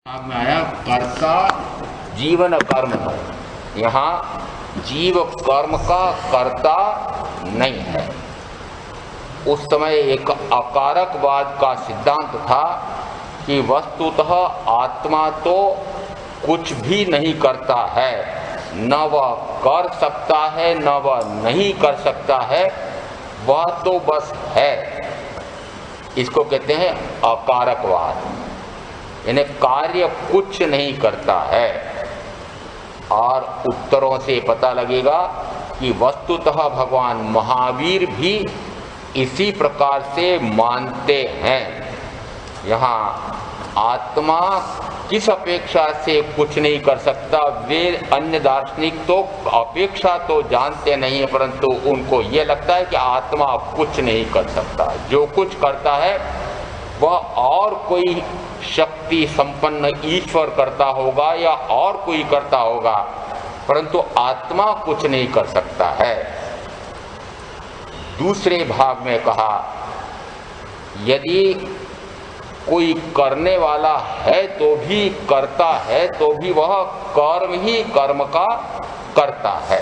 में आया कर्ता जीवन कर्म। यहाँ जीव कर्म का कर्ता नहीं है। उस समय एक अकारकवाद का सिद्धांत था कि वस्तुतः आत्मा तो कुछ भी नहीं करता है, न वह कर सकता है न वह नहीं कर सकता है, वह तो बस है। इसको कहते हैं अकारकवाद, यानी कार्य कुछ नहीं करता है। और उत्तरों से पता लगेगा कि वस्तुतः भगवान महावीर भी इसी प्रकार से मानते हैं। यहाँ आत्मा किस अपेक्षा से कुछ नहीं कर सकता, वे अन्य दार्शनिक तो अपेक्षा तो जानते नहीं है, परंतु उनको ये लगता है कि आत्मा कुछ नहीं कर सकता। जो कुछ करता है वह और कोई शक्ति संपन्न ईश्वर करता होगा या और कोई करता होगा, परंतु आत्मा कुछ नहीं कर सकता है। दूसरे भाग में कहा, यदि कोई करने वाला है तो भी करता है तो भी वह कर्म ही कर्म का करता है,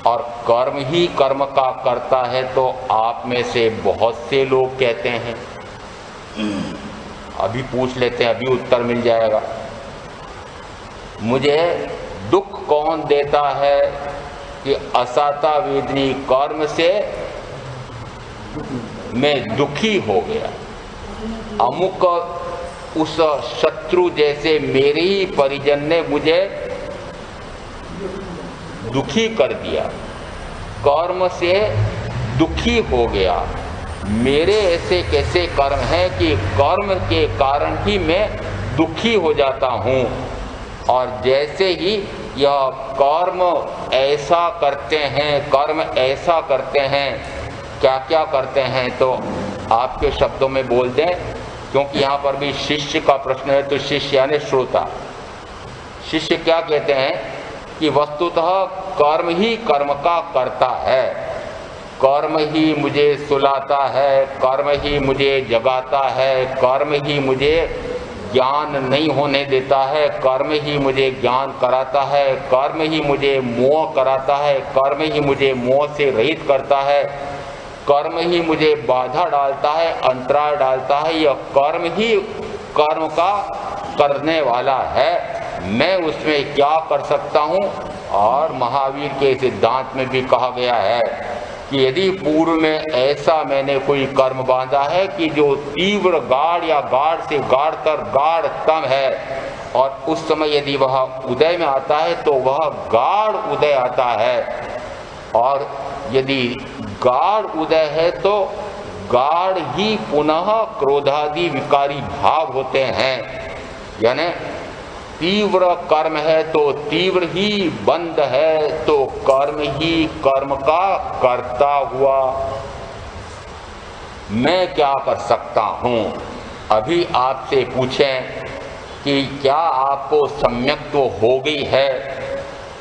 और कर्म ही कर्म का करता है। तो आप में से बहुत से लोग कहते हैं, अभी पूछ लेते हैं, अभी उत्तर मिल जाएगा, मुझे दुख कौन देता है कि असाता वेदनी कर्म से मैं दुखी हो गया। अमुक उस शत्रु जैसे मेरे ही परिजन ने मुझे दुखी कर दिया, कर्म से दुखी हो गया। मेरे ऐसे कैसे कर्म हैं कि कर्म के कारण ही मैं दुखी हो जाता हूँ। और जैसे ही यह कर्म ऐसा करते हैं, कर्म ऐसा करते हैं, क्या क्या करते हैं, तो आपके शब्दों में बोल दें, क्योंकि यहाँ पर भी शिष्य का प्रश्न है। तो शिष्य यानी श्रोता, शिष्य क्या कहते हैं कि वस्तुतः कर्म ही कर्म का करता है। कर्म ही मुझे सुलाता है, कर्म ही मुझे जगाता है, कर्म ही मुझे ज्ञान नहीं होने देता है, कर्म ही मुझे ज्ञान कराता है, कर्म ही मुझे मोह कराता है, कर्म ही मुझे मोह से रहित करता है, कर्म ही मुझे बाधा डालता है, अंतराय डालता है। यह कर्म ही कर्म का करने वाला है, मैं उसमें क्या कर सकता हूँ। और महावीर के सिद्धांत में भी कहा गया है कि यदि पूर्व में ऐसा मैंने कोई कर्म बांधा है कि जो तीव्र गाढ़ या गाढ़ से गाढ़तर गाढ़तम है, और उस समय यदि वह उदय में आता है तो वह गाढ़ उदय आता है, और यदि गाढ़ उदय है तो गाढ़ ही पुनः क्रोधादि विकारी भाव होते हैं। यानी तीव्र कर्म है तो तीव्र ही बंद है, तो कर्म ही कर्म का करता हुआ मैं क्या कर सकता हूँ। अभी आपसे पूछें कि क्या आपको सम्यक्त्व हो गई है,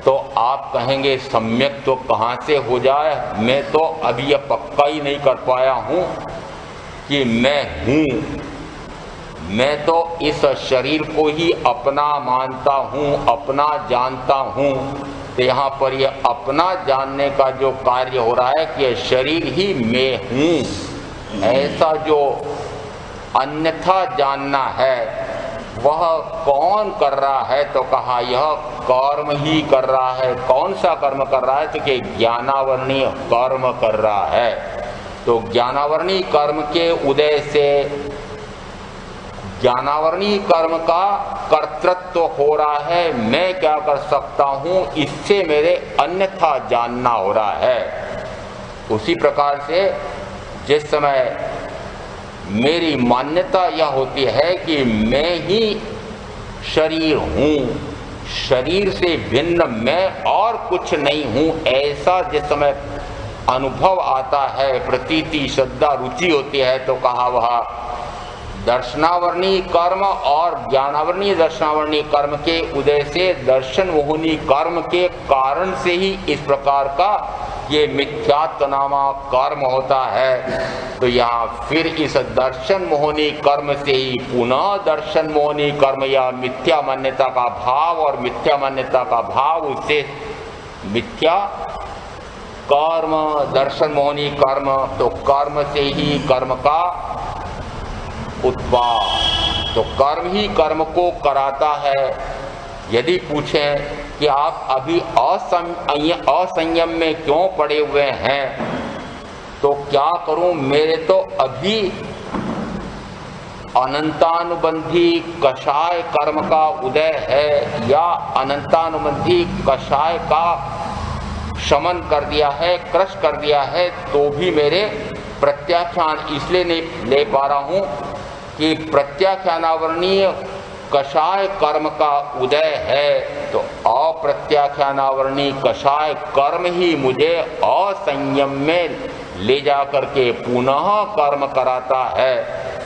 तो आप कहेंगे सम्यक्त्व कहाँ से हो जाए, मैं तो अभी यह पक्का ही नहीं कर पाया हूँ कि मैं हूँ। मैं तो इस शरीर को ही अपना मानता हूँ, अपना जानता हूँ। तो यहाँ पर यह अपना जानने का जो कार्य हो रहा है कि यह शरीर ही मैं हूँ, ऐसा जो अन्यथा जानना है वह कौन कर रहा है, तो कहा यह कर्म ही कर रहा है। कौन सा कर्म कर रहा है, तो कि ज्ञानावरणीय कर्म कर रहा है। तो ज्ञानावरणीय कर्म के उदय से ज्ञानावरणीय कर्म का कर्तृत्व हो रहा है, मैं क्या कर सकता हूँ, इससे मेरे अन्यथा जानना हो रहा है। उसी प्रकार से जिस समय मेरी मान्यता यह होती है कि मैं ही शरीर हूँ, शरीर से भिन्न मैं और कुछ नहीं हूँ, ऐसा जिस समय अनुभव आता है, प्रतीति श्रद्धा रुचि होती है, तो कहा वह दर्शनावरणीय कर्म और ज्ञानावरणीय दर्शनावरणीय कर्म के उदय से दर्शन मोहनी कर्म के कारण से ही इस प्रकार का ये मिथ्यात्व नामक कर्म होता है। तो यहाँ फिर इस दर्शन मोहनी कर्म से ही पुनः दर्शन मोहनी कर्म या मिथ्या मान्यता का भाव और मिथ्या मान्यता का भाव उससे मिथ्या कर्म, दर्शन मोहनी कर्म, तो कर्म से ही कर्म का उत्पाद, तो कर्म ही कर्म को कराता है। यदि पूछें कि आप अभी असंयम में क्यों पड़े हुए हैं, तो क्या करूं, मेरे तो अभी अनंतानुबंधी कषाय कर्म का उदय है या अनंतानुबंधी कषाय का शमन कर दिया है, क्रश कर दिया है, तो भी मेरे प्रत्याख्यान इसलिए नहीं ले पा रहा हूं कि प्रत्याख्यानावरणीय कषाय कर्म का उदय है। तो अप्रत्याख्यानावरणीय कषाय कर्म ही मुझे असंयम में ले जाकर के पुनः कर्म कराता है,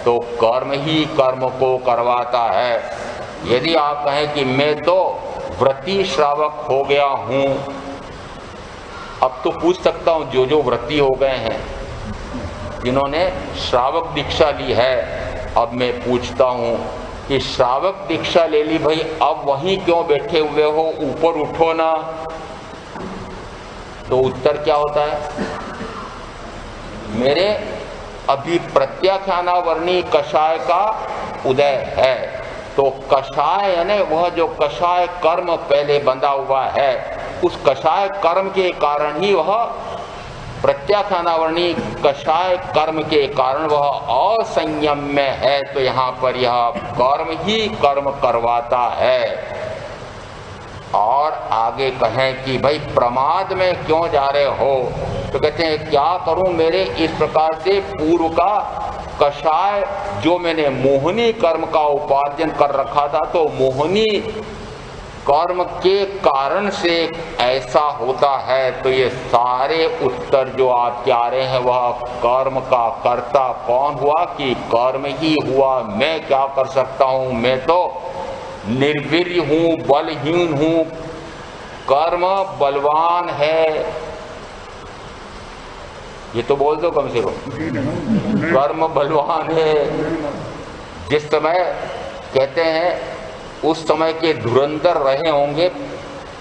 तो कर्म ही कर्म को करवाता है। यदि आप कहें कि मैं तो व्रती श्रावक हो गया हूं, अब तो पूछ सकता हूं जो व्रती हो गए हैं, जिन्होंने श्रावक दीक्षा ली है, अब मैं पूछता हूं कि श्रावक दीक्षा ले ली भाई, अब वहीं क्यों बैठे हुए हो, ऊपर उठो ना। तो उत्तर क्या होता है, मेरे अभी प्रत्याख्यानावरणीय कषाय का उदय है। तो कषाय यानी वह जो कषाय कर्म पहले बंधा हुआ है, उस कषाय कर्म के कारण ही वह प्रत्याख्यानावरणीय कषाय कर्म के कारण वह असंयम में है। तो यहाँ पर यह कर्म ही कर्म करवाता है। और आगे कहें कि भाई प्रमाद में क्यों जा रहे हो, तो कहते हैं क्या करूं, मेरे इस प्रकार से पूर्व का कषाय जो मैंने मोहनी कर्म का उपार्जन कर रखा था, तो मोहनी कर्म के कारण से ऐसा होता है। तो ये सारे उत्तर जो आपके आ रहे हैं वह कर्म का कर्ता कौन हुआ, कि कर्म ही हुआ। मैं क्या कर सकता हूं, मैं तो निर्वीर्य हूं, बलहीन हूं, कर्म बलवान है। ये तो बोल दो कम से कम, कर्म बलवान है। जिस समय कहते हैं उस समय के धुरंधर रहे होंगे,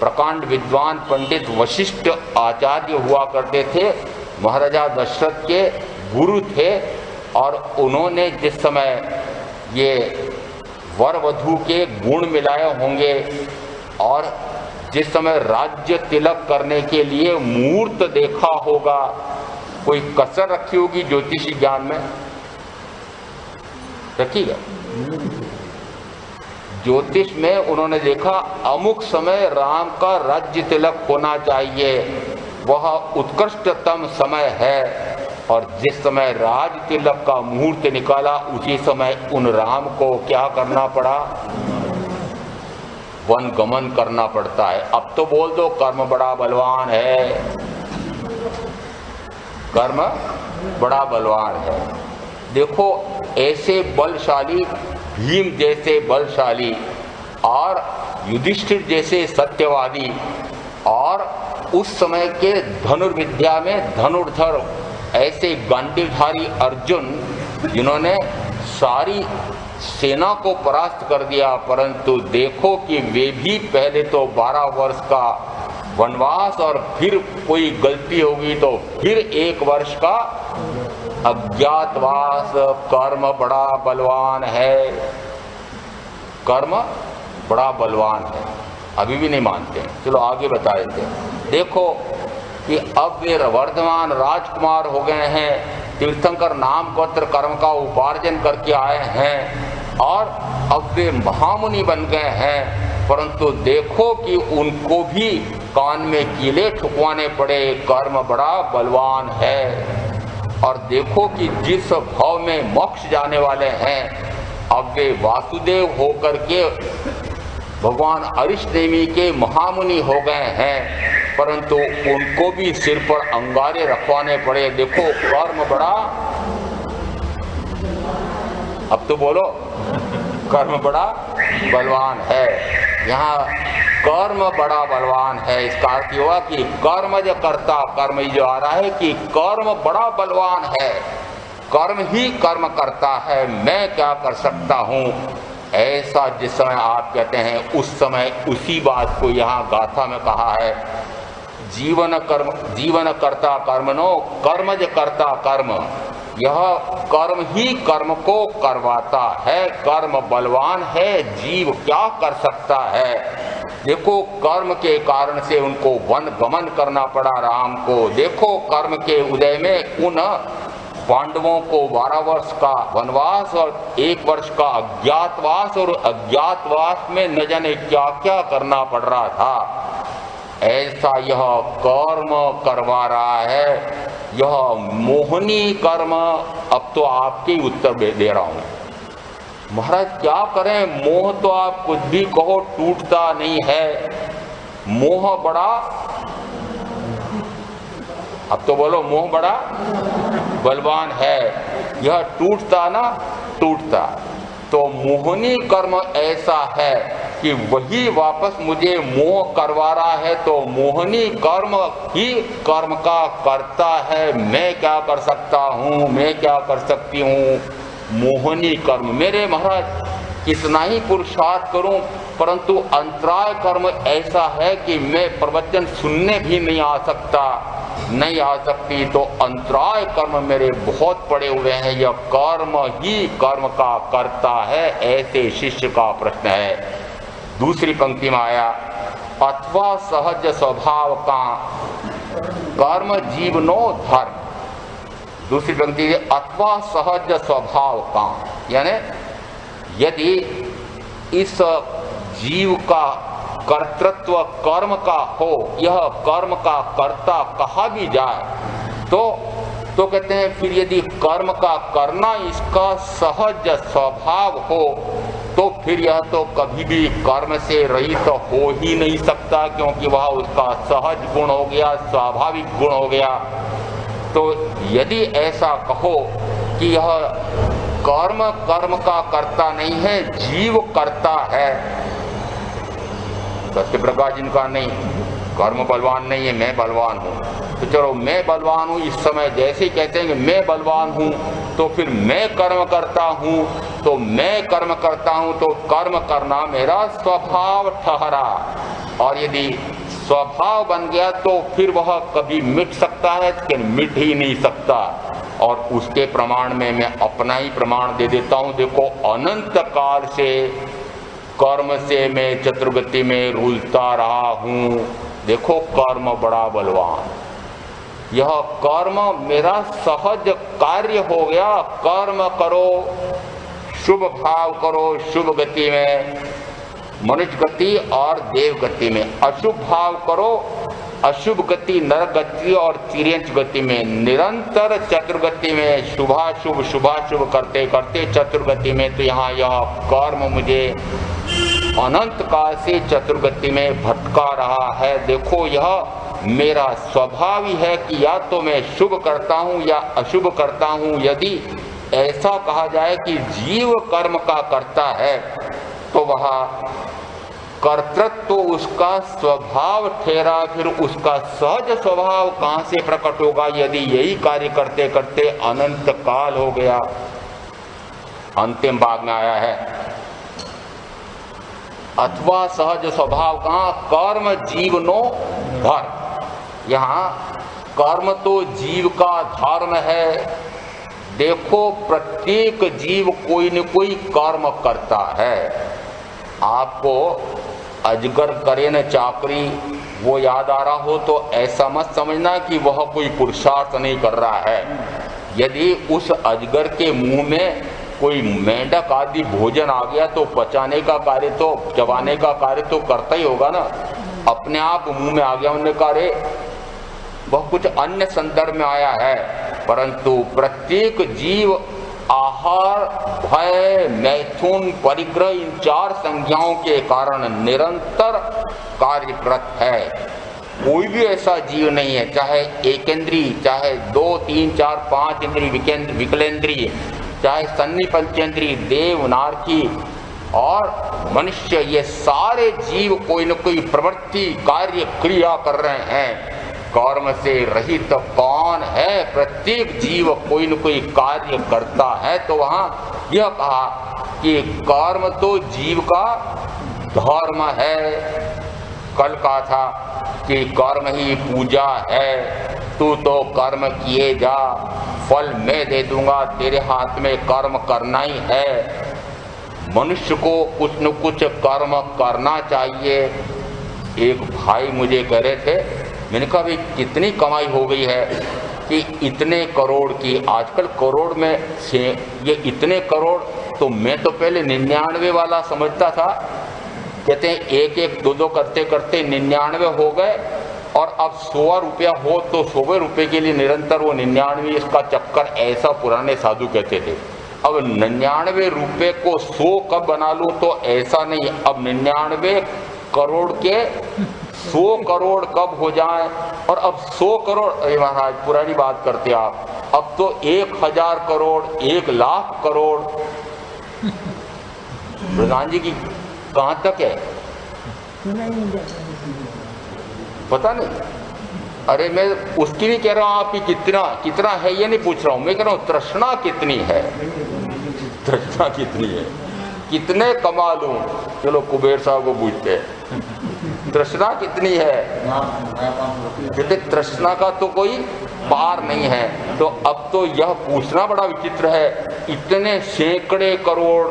प्रकांड विद्वान पंडित वशिष्ठ आचार्य हुआ करते थे, महाराजा दशरथ के गुरु थे। और उन्होंने जिस समय ये वर वधू के गुण मिलाए होंगे और जिस समय राज्य तिलक करने के लिए मुहूर्त देखा होगा, कोई कसर रखी होगी ज्योतिषी ज्ञान में, रखिएगा। ज्योतिष में उन्होंने देखा अमुक समय राम का राज्य तिलक होना चाहिए, वह उत्कृष्टतम समय है। और जिस समय राज तिलक का मुहूर्त निकाला, उसी समय उन राम को क्या करना पड़ा, वन गमन करना पड़ता है। अब तो बोल दो कर्म बड़ा बलवान है, कर्म बड़ा बलवान है। देखो ऐसे बलशाली, भीम जैसे बलशाली और युधिष्ठिर जैसे सत्यवादी, और उस समय के धनुर्विद्या में धनुर्धर ऐसे गांडीवधारी अर्जुन, जिन्होंने सारी सेना को परास्त कर दिया, परंतु देखो कि वे भी पहले तो 12 वर्ष का वनवास और फिर कोई गलती होगी तो फिर 1 वर्ष का अज्ञातवास। कर्म बड़ा बलवान है, कर्म बड़ा बलवान है। अभी भी नहीं मानते, चलो आगे बता देते हैं। देखो कि अब वे वर्धमान राजकुमार हो गए हैं, तीर्थंकर नाम गोत्र कर्म का उपार्जन करके आए हैं और अब वे महामुनि बन गए हैं, परंतु देखो कि उनको भी कान में कीले ठुकवाने पड़े। कर्म बड़ा बलवान है। और देखो कि जिस भाव में मोक्ष जाने वाले हैं, अब वे वासुदेव होकर के भगवान अरिष्टनेमी के महामुनि हो गए हैं, परंतु उनको भी सिर पर अंगारे रखवाने पड़े। देखो कर्म बड़ा, अब तो बोलो, कर्म बड़ा बलवान है। यहाँ कर्म बड़ा बलवान है, इसका अर्थ हुआ कि कर्म जो करता, कर्म जो आ रहा है कि कर्म बड़ा बलवान है, कर्म ही कर्म करता है, मैं क्या कर सकता हूँ। ऐसा जिस समय आप कहते हैं उस समय उसी बात को यहाँ गाथा में कहा है। जीवन कर्म, जीवन कर्ता कर्मणो, कर्मज कर्ता कर्म। यह कर्म ही कर्म को करवाता है, कर्म बलवान है, जीव क्या कर सकता है। देखो कर्म के कारण से उनको वन गमन करना पड़ा राम को। देखो कर्म के उदय में उन पांडवों को 12 वर्ष का वनवास और 1 वर्ष का अज्ञातवास, और अज्ञातवास में न जाने क्या क्या करना पड़ रहा था। ऐसा यह कर्म करवा रहा है, यह मोहनी कर्म। अब तो आपके उत्तर दे रहा हूं महाराज, क्या करें, मोह तो आप कुछ भी कहो टूटता नहीं है। मोह बड़ा, अब तो बोलो मोह बड़ा बलवान है, यह टूटता ना टूटता। तो मोहनी कर्म ऐसा है कि वही वापस मुझे मोह करवा रहा है। तो मोहनी कर्म ही कर्म का करता है, मैं क्या कर सकता हूँ, मैं क्या कर सकती हूँ। मोहनी कर्म, मेरे महाराज कितना ही पुरुषार्थ करूं, परंतु अंतराय कर्म ऐसा है कि मैं प्रवचन सुनने भी नहीं आ सकता, नहीं आ सकती। तो अंतराय कर्म मेरे बहुत पड़े हुए हैं, यह कर्म ही कर्म का करता है। ऐसे शिष्य का प्रश्न है। दूसरी पंक्ति में आया, अथवा सहज स्वभाव का कर्म जीवनो धर्म। दूसरी पंक्ति अथवा सहज स्वभाव का, यानी यदि इस जीव का कर्तृत्व कर्म का हो, यह कर्म का कर्ता कहा भी जाए तो कहते हैं फिर यदि कर्म का करना इसका सहज स्वभाव हो तो फिर यह तो कभी भी कर्म से रहित हो ही नहीं सकता, क्योंकि वह उसका सहज गुण हो गया, स्वाभाविक गुण हो गया। तो यदि ऐसा कहो कि यह कर्म कर्म का करता नहीं है, जीव करता है, सत्यप्रकाश जिनका नहीं, कर्म बलवान नहीं है, मैं बलवान हूँ। तो चलो मैं बलवान हूँ, इस समय जैसे कहते हैं कि मैं बलवान हूँ तो फिर मैं कर्म करता हूँ, तो मैं कर्म करता हूँ तो कर्म करना मेरा स्वभाव ठहरा। और यदि स्वभाव बन गया तो फिर वह कभी मिट सकता है कि मिट ही नहीं सकता। और उसके प्रमाण में मैं अपना ही प्रमाण दे देता हूँ। देखो अनंत काल से कर्म से मैं चतुर्गति में रुलता रहा हूँ। देखो कर्म बड़ा बलवान, यह कर्म मेरा सहज कार्य हो गया। कर्म करो, शुभ भाव करो, शुभ गति में, मनुष्य गति और देव गति में। अशुभ भाव करो, अशुभ गति नरक गति और तिर्यंच गति में। निरंतर चतुर्गति में शुभाशुभ शुभाशुभ करते करते चतुर्गति में। तो यहाँ यह कर्म मुझे अनंत काल से चतुर्गति में भटका रहा है। देखो यह मेरा स्वभाव ही है कि या तो मैं शुभ करता हूँ या अशुभ करता हूँ। यदि ऐसा कहा जाए कि जीव कर्म का करता है तो वह कर्तृत्व तो उसका स्वभाव ठहरा, फिर उसका सहज स्वभाव कहाँ से प्रकट होगा यदि यही कार्य करते करते अनंत काल हो गया। अंतिम भाग में आया है अथवा सहज स्वभाव कहाँ, कर्म जीवनो धर्म। यहाँ कर्म तो जीव का धर्म है। देखो प्रत्येक जीव कोई न कोई कर्म करता है। आपको अजगर करे न चाकरी वो याद आ रहा हो तो ऐसा मत समझना कि वह कोई पुरुषार्थ नहीं कर रहा है। यदि उस अजगर के मुंह में कोई मेंढक आदि भोजन आ गया तो पचाने का कार्य तो, चबाने का कार्य तो करता ही होगा ना। अपने आप मुंह में आ गया, उन्होंने कहा रे वह कुछ अन्य संदर्भ में आया है। परंतु प्रत्येक जीव आहार, भय, मैथुन, परिग्रह इन 4 संज्ञाओं के कारण निरंतर कार्यरत है। कोई भी ऐसा जीव नहीं है, चाहे एकेंद्रीय, चाहे 2, 3, 4, 5 इंद्रिय विकलेंद्रीय, चाहे सन्नी पंचेंद्रीय, देव, नारकी, और मनुष्य, ये सारे जीव कोई न कोई प्रवृत्ति कार्य क्रिया कर रहे हैं। कर्म से रहित तो कौन है? प्रत्येक जीव कोई न कोई कार्य करता है। तो वहाँ यह कहा कि कर्म तो जीव का धर्म है। कल कहा था कि कर्म ही पूजा है, तू तो कर्म किए जा, फल मैं दे दूंगा, तेरे हाथ में कर्म करना ही है। मनुष्य को कुछ न कुछ कर्म करना चाहिए। एक भाई मुझे कह रहे थे, मैंने कहा भाई कितनी कमाई हो गई है कि इतने करोड़ की, आजकल करोड़ में से ये इतने करोड़, तो मैं तो पहले 99 वाला समझता था। कहते हैं एक एक दो दो करते करते 99 हो गए और अब 100 रुपया हो तो 100 रुपये के लिए निरंतर वो 99 इसका चक्कर, ऐसा पुराने साधु कहते थे। अब 99 रुपये को 100 कब बना लूँ, तो ऐसा नहीं, अब 99 करोड़ के 100 करोड़ कब हो जाए, और अब 100 करोड़, अरे महाराज पुरानी बात करते आप, अब तो 1000 करोड़, 1 लाख करोड़। प्रधान जी की कहाँ तक है पता नहीं। अरे मैं उसकी नहीं कह रहा हूँ आपकी कितना कितना है ये नहीं पूछ रहा हूँ, मैं कह रहा हूँ तृष्णा कितनी है, तृष्णा कितनी है, कितने कमा लूँ। चलो कुबेर साहब को पूछते हैं तृष्णा कितनी है, कहते तृष्णा का तो कोई पार नहीं है। तो अब तो यह पूछना बड़ा विचित्र है, इतने सैकड़े करोड़,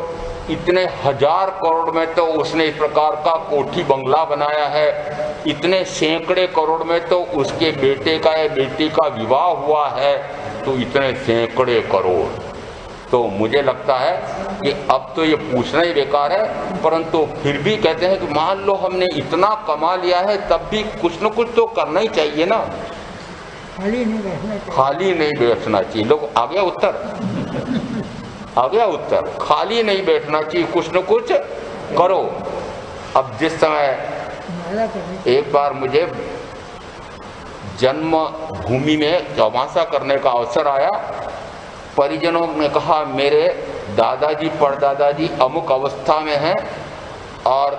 इतने 1000 करोड़ में तो उसने इस प्रकार का कोठी बंगला बनाया है, इतने सैकड़े करोड़ में तो उसके बेटे का या बेटी का विवाह हुआ है, तो इतने सैकड़े करोड़। तो मुझे लगता है कि अब तो ये पूछना ही बेकार है, परंतु फिर भी कहते हैं कि मान लो हमने इतना कमा लिया है, तब भी कुछ न कुछ तो करना ही चाहिए ना, खाली नहीं बैठना चाहिए। लोग आ गया उत्तर, आ गया उत्तर, खाली नहीं बैठना चाहिए, कुछ न कुछ करो। अब जिस समय एक बार मुझे जन्म भूमि में चौमासा करने का अवसर आया, परिजनों ने कहा मेरे दादाजी परदादाजी अमुक अवस्था में हैं और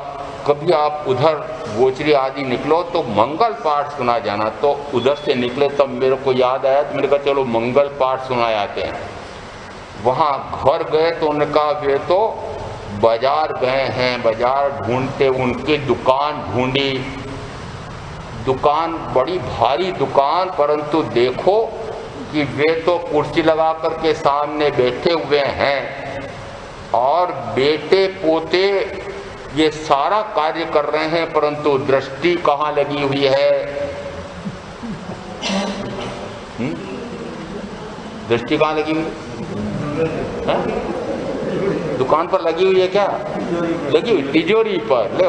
कभी आप उधर गोचरी आदि निकलो तो मंगल पाठ सुना जाना। तो उधर से निकले तब मेरे को याद आया, तो मैंने कहा चलो मंगल पाठ सुना जाते हैं। वहाँ घर गए तो उन्होंने कहा वे तो बाजार गए हैं, बाजार ढूंढते, उनकी दुकान ढूंढी, दुकान बड़ी भारी दुकान, परंतु देखो कि वे तो कुर्सी लगा करके सामने बैठे हुए हैं और बेटे पोते ये सारा कार्य कर रहे हैं, परंतु दृष्टि कहाँ लगी हुई है? दृष्टि कहाँ लगी हुई है? दुकान पर लगी हुई है क्या? लगी हुई तिजोरी पर। ले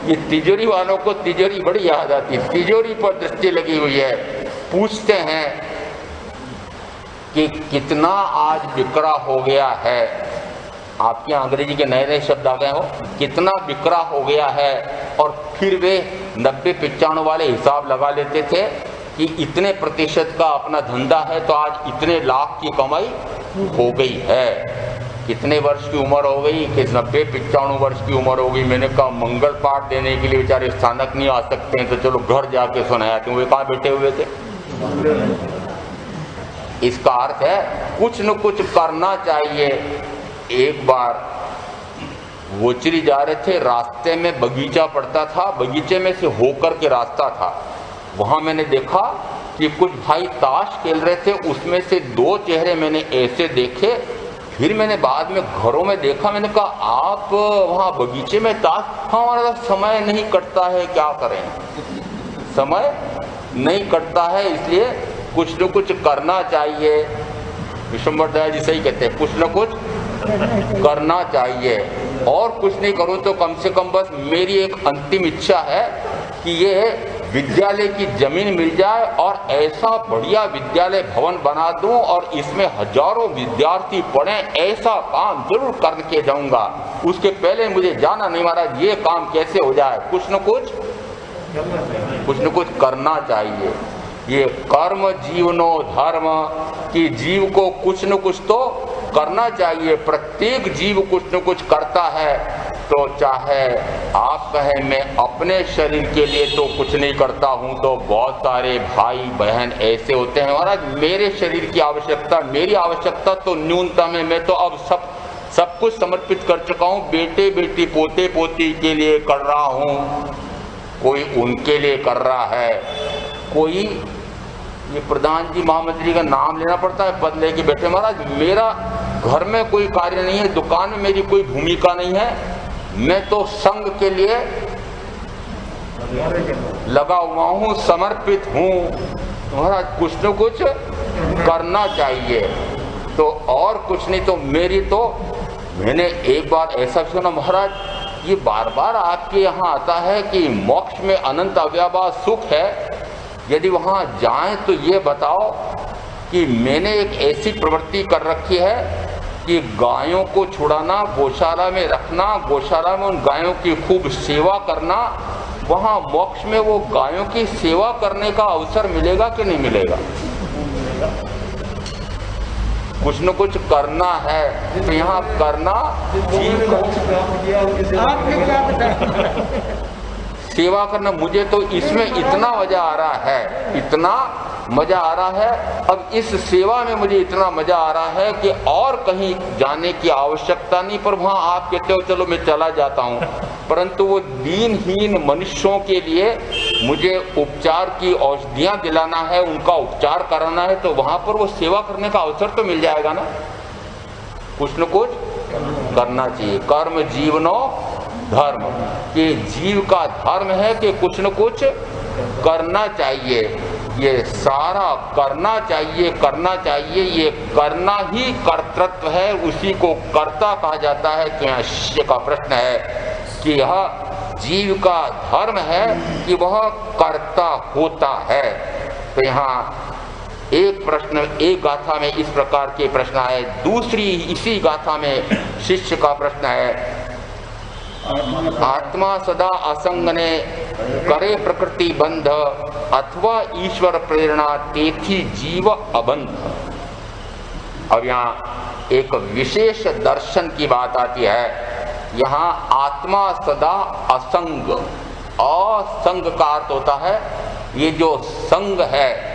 ये तिजोरी वालों को तिजोरी बड़ी याद आती है, तिजोरी पर दृष्टि लगी हुई है। पूछते हैं कि कितना आज बिक्रा हो गया है। आपके यहाँ अंग्रेजी के नए नए शब्द आ गए हो, कितना बिक्रा हो गया है, और फिर वे 90-95 वाले हिसाब लगा लेते थे कि इतने प्रतिशत का अपना धंधा है तो आज इतने लाख की कमाई हो गई है। कितने वर्ष की उम्र हो गई कि 90-95 वर्ष की उम्र हो गई। मैंने कहा मंगल पाठ देने के लिए बेचारे स्थानक नहीं आ सकते हैं, तो चलो घर जाके सुनाते हैं। वे कहाँ बैठे हुए थे? इसका अर्थ है कुछ न कुछ करना चाहिए। एक बार गोचरी जा रहे थे, रास्ते में बगीचा पड़ता था, बगीचे में से होकर के रास्ता था। वहां मैंने देखा कि कुछ भाई ताश खेल रहे थे, उसमें से 2 चेहरे मैंने ऐसे देखे। फिर मैंने बाद में घरों में देखा, मैंने कहा आप वहाँ बगीचे में ताश, हमारा समय नहीं कटता है, क्या करें, समय नहीं कटता है, इसलिए कुछ न कुछ करना चाहिए। विश्वम्बर दया जी सही कहते हैं, कुछ न कुछ करना चाहिए। और कुछ नहीं करूँ तो कम से कम बस मेरी एक अंतिम इच्छा है कि ये विद्यालय की जमीन मिल जाए और ऐसा बढ़िया विद्यालय भवन बना दूं और इसमें हजारों विद्यार्थी पढ़ें। ऐसा काम जरूर करके जाऊंगा। उसके पहले मुझे जाना नहीं महाराज ये काम कैसे हो जाए, कुछ न कुछ करना चाहिए। ये कर्म जीवनो धर्म कि जीव को कुछ न कुछ तो करना चाहिए। प्रत्येक जीव कुछ न कुछ करता है। तो चाहे आप कहें मैं अपने शरीर के लिए तो कुछ नहीं करता हूं, तो बहुत सारे भाई बहन ऐसे होते हैं, महाराज मेरे शरीर की आवश्यकता, मेरी आवश्यकता तो न्यूनतम है, मैं तो अब सब कुछ समर्पित कर चुका हूं, बेटे बेटी पोते पोती के लिए कर रहा हूं, कोई उनके लिए कर रहा है, कोई ये प्रधान जी महामंत्री का नाम लेना पड़ता है पद लेके बैठे, महाराज मेरा घर में कोई कार्य नहीं है, दुकान में मेरी कोई भूमिका नहीं है, मैं तो संघ के लिए लगा हुआ हूं, समर्पित हूं। महाराज कुछ न कुछ करना चाहिए। तो और कुछ नहीं तो मैंने एक बार ऐसा सुना, महाराज ये बार बार आपके यहाँ आता है कि मोक्ष में अनंत अव्याभाव सुख है, यदि वहाँ जाएं तो ये बताओ कि मैंने एक ऐसी प्रवृत्ति कर रखी है कि गायों को छुड़ाना, गौशाला में रखना, गौशाला में उन गायों की खूब सेवा करना, वहाँ मोक्ष में वो गायों की सेवा करने का अवसर मिलेगा कि नहीं मिलेगा? कुछ न कुछ करना है, तो यहाँ करना जीव सेवा करना। मुझे तो इसमें इतना मजा आ रहा है, इतना मजा आ रहा है, अब इस सेवा में मुझे इतना मजा आ रहा है कि और कहीं जाने की आवश्यकता नहीं। पर वहाँ आप कहते हो चलो मैं चला जाता हूँ, परंतु वो दीनहीन मनुष्यों के लिए मुझे उपचार की औषधियाँ दिलाना है, उनका उपचार कराना है, तो वहाँ पर वो सेवा करने का अवसर तो मिल जाएगा ना। कुछ न कुछ करना चाहिए। कर्म जीवनो धर्म, कि जीव का धर्म है कि कुछ न कुछ करना चाहिए। ये सारा करना चाहिए, ये करना ही कर्तृत्व है, उसी को कर्ता कहा जाता है। तो यहाँ शिष्य का प्रश्न है कि यह जीव का धर्म है कि वह कर्ता होता है। तो यहाँ एक प्रश्न, एक गाथा में इस प्रकार के प्रश्न आए। दूसरी इसी गाथा में शिष्य का प्रश्न है, आत्मा सदा असंग ने करे प्रकृति बंध, अथवा ईश्वर प्रेरणा तेथी जीव अबंध। अब यहाँ एक विशेष दर्शन की बात आती है। यहाँ आत्मा सदा असंग, असंग का अर्थ होता है ये जो संग है,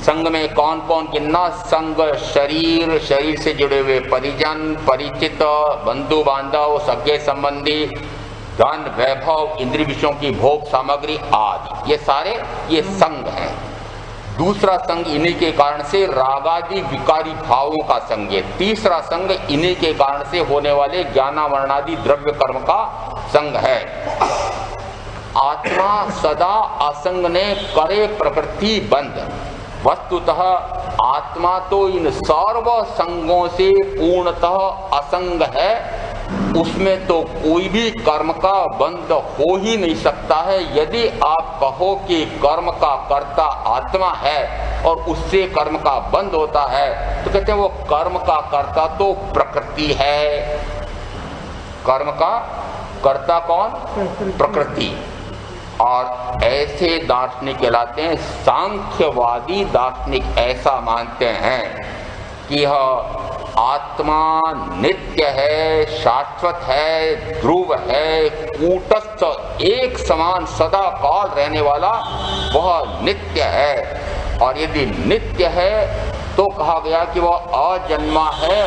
संग में कौन कौन गिनना? संग शरीर, शरीर से जुड़े हुए परिजन, परिचित, बंधु बांधव, सगे संबंधी, धन वैभव, इंद्रिय विषयों की भोग सामग्री आदि, ये सारे ये संग हैं। दूसरा संग इन्हीं के कारण से रागादि विकारी भावों का संग है। तीसरा संग इन्हीं के कारण से होने वाले ज्ञानावरणादि द्रव्य कर्म का संग है। आत्मा सदा असंग ने करे प्रकृति बंध। वस्तुतः आत्मा तो इन सर्व संगों से पूर्णतः असंग है, उसमें तो कोई भी कर्म का बंध हो ही नहीं सकता है। यदि आप कहो कि कर्म का कर्ता आत्मा है और उससे कर्म का बंध होता है, तो कहते हैं वो कर्म का कर्ता तो प्रकृति है। कर्म का कर्ता कौन? प्रकृति। और ऐसे दार्शनिक कहलाते हैं सांख्यवादी दार्शनिक। ऐसा मानते हैं कि यह आत्मा नित्य है, शाश्वत है, ध्रुव है, कूटस्थ, एक समान सदा काल रहने वाला वह नित्य है। और यदि नित्य है तो कहा गया कि वह अजन्मा है,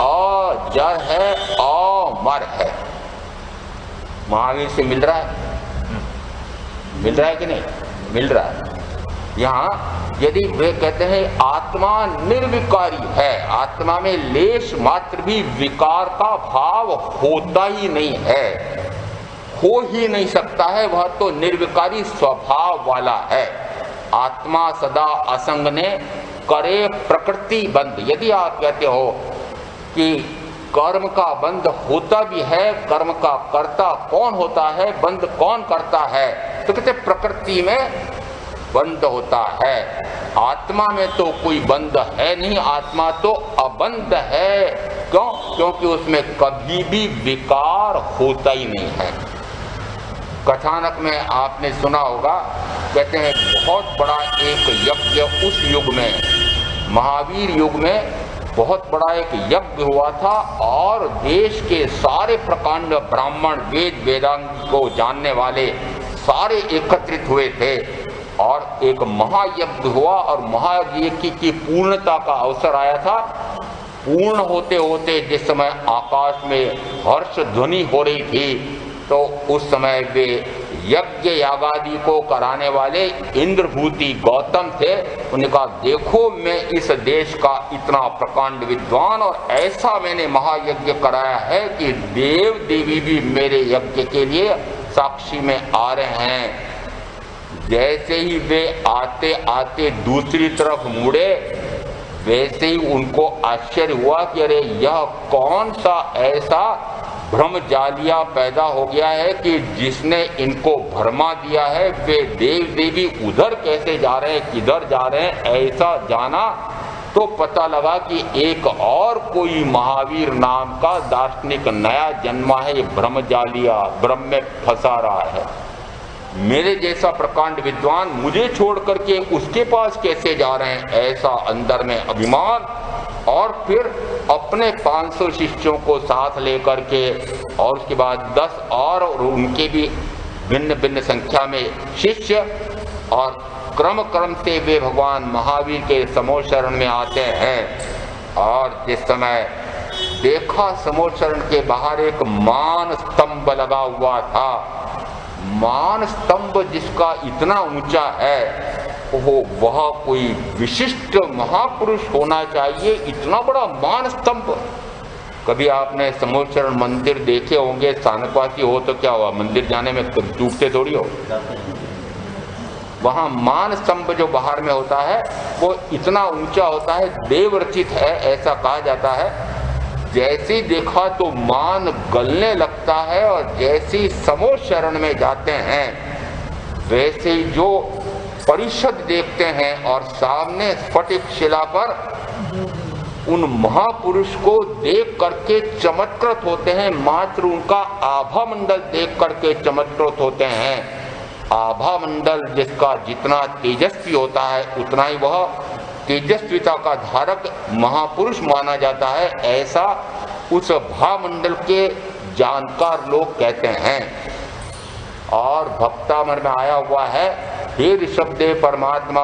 अजर है, अमर है। महावीर से मिल रहा है? मिल रहा है कि नहीं? मिल रहा है। यहाँ यदि वे कहते हैं आत्मा निर्विकारी है, आत्मा में लेश मात्र भी विकार का भाव होता ही नहीं है, हो ही नहीं सकता है, वह तो निर्विकारी स्वभाव वाला है। आत्मा सदा असंग ने करे प्रकृति बंध। यदि आप कहते हो कि कर्म का बंध होता भी है, कर्म का कर्ता कौन होता है, बंध कौन करता है, तो कहते प्रकृति में बंध होता है। आत्मा में तो कोई बंध है नहीं, आत्मा तो अबंध है। क्यों? क्योंकि उसमें कभी भी विकार होता ही नहीं है। कथानक में आपने सुना होगा, कहते हैं बहुत बड़ा एक यज्ञ उस युग में, महावीर युग में बहुत बड़ा एक यज्ञ हुआ था और देश के सारे प्रकांड ब्राह्मण वेद वेदांग को जानने वाले सारे एकत्रित हुए थे और एक महायज्ञ हुआ और महायज्ञ की पूर्णता का अवसर आया था। पूर्ण होते होते जिस समय आकाश में हर्ष ध्वनि हो रही थी तो उस समय वे यज्ञ यागादि को कराने वाले इंद्रभूति गौतम थे। उन्होंने कहा देखो मैं इस देश का इतना प्रकांड विद्वान और ऐसा मैंने महायज्ञ कराया है कि देव देवी भी मेरे यज्ञ के लिए साक्षी में आ रहे हैं। जैसे ही वे आते आते दूसरी तरफ मुड़े वैसे ही उनको आश्चर्य हुआ कि अरे यह कौन सा ऐसा भ्रमजालिया पैदा हो गया है कि जिसने इनको भरमा दिया है। वे देव देवी उधर कैसे जा रहे हैं, किधर जा रहे हैं, ऐसा जाना तो पता लगा कि एक और कोई महावीर नाम का दार्शनिक नया जन्मा है। ये भ्रमजालिया भ्रम में फंसा रहा है। मेरे जैसा प्रकांड विद्वान मुझे छोड़ करके उसके पास कैसे जा रहे हैं, ऐसा अंदर में अभिमान। और फिर अपने 500 शिष्यों को साथ लेकर के और उसके बाद 10 और उनके भी भिन्न भिन्न संख्या में शिष्य और क्रम क्रम से वे भगवान महावीर के समोर शरण में आते हैं। और जिस समय देखा समोर शरण के बाहर एक मान स्तंभ लगा हुआ था। मान स्तंभ जिसका इतना ऊंचा है वह कोई विशिष्ट महापुरुष होना चाहिए। इतना बड़ा मान स्तंभ कभी आपने समोचरण मंदिर देखे होंगे, स्थानकवासी हो तो क्या हुआ, मंदिर जाने में चूकते थोड़ी हो। वहां मान स्तंभ जो बाहर में होता है वो इतना ऊंचा होता है, देवरचित है ऐसा कहा जाता है। जैसे ही देखा तो मान गलने लगता है और जैसे ही समोर शरण में जाते हैं वैसे ही जो परिषद देखते हैं और सामने स्फटिक शिला पर उन महापुरुष को देख करके चमत्कृत होते हैं। मात्र उनका आभा मंडल देख करके चमत्कृत होते हैं। आभा मंडल जिसका जितना तेजस्वी होता है उतना ही वह तेजस्विता का धारक महापुरुष माना जाता है, ऐसा उस भामंडल के जानकार लोग कहते हैं। और भक्तामर में आया हुआ है, हे ऋषभदेव परमात्मा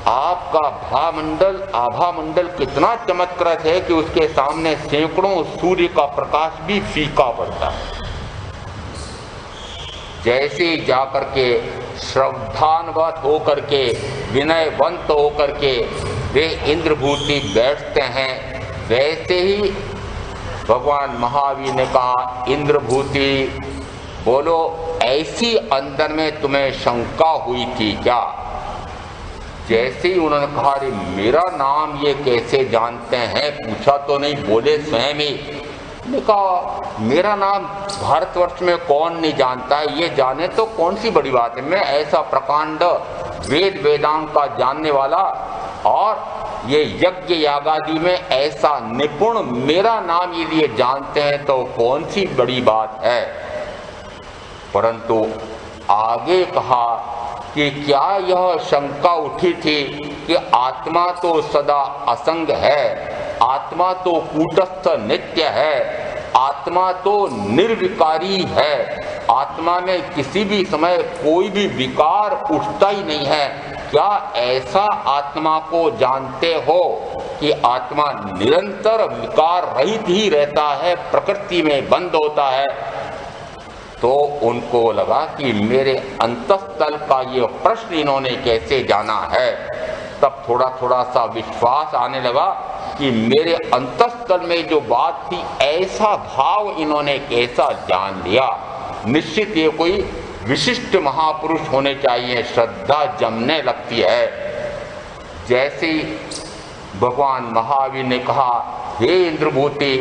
आपका भामंडल आभा मंडल कितना चमत्कृत है कि उसके सामने सैकड़ों सूर्य का प्रकाश भी फीका पड़ता है। जैसे ही जाकर के श्रद्धान्वित होकर के विनयवंत होकर के वे इंद्रभूति बैठते हैं, वैसे ही भगवान महावीर ने कहा इंद्रभूति बोलो ऐसी अंदर में तुम्हें शंका हुई थी क्या। जैसे ही उन्होंने कहा अरे मेरा नाम ये कैसे जानते हैं, पूछा तो नहीं, बोले स्वयं ही। ने कहा मेरा नाम भारतवर्ष में कौन नहीं जानता है, ये जाने तो कौन सी बड़ी बात है। मैं ऐसा प्रकांड वेद वेदांग का जानने वाला और ये यज्ञ यागादि में ऐसा निपुण, मेरा नाम ये जानते हैं तो कौन सी बड़ी बात है। परंतु आगे कहा कि क्या यह शंका उठी थी कि आत्मा तो सदा असंग है, आत्मा तो कूटस्थ नित्य है, आत्मा तो निर्विकारी है, आत्मा में किसी भी समय कोई भी विकार उठता ही नहीं है। क्या ऐसा आत्मा को जानते हो कि आत्मा निरंतर विकार रहित ही रहता है, प्रकृति में बंद होता है। तो उनको लगा कि मेरे अंतःस्थल का ये प्रश्न इन्होंने कैसे जाना है। तब थोड़ा थोड़ा सा विश्वास आने लगा कि मेरे अंतःस्थल में जो बात थी ऐसा भाव इन्होंने कैसा जान लिया। निश्चित ये कोई विशिष्ट महापुरुष होने चाहिए। श्रद्धा जमने लगती है। जैसे ही भगवान महावीर ने कहा हे इंद्रभूति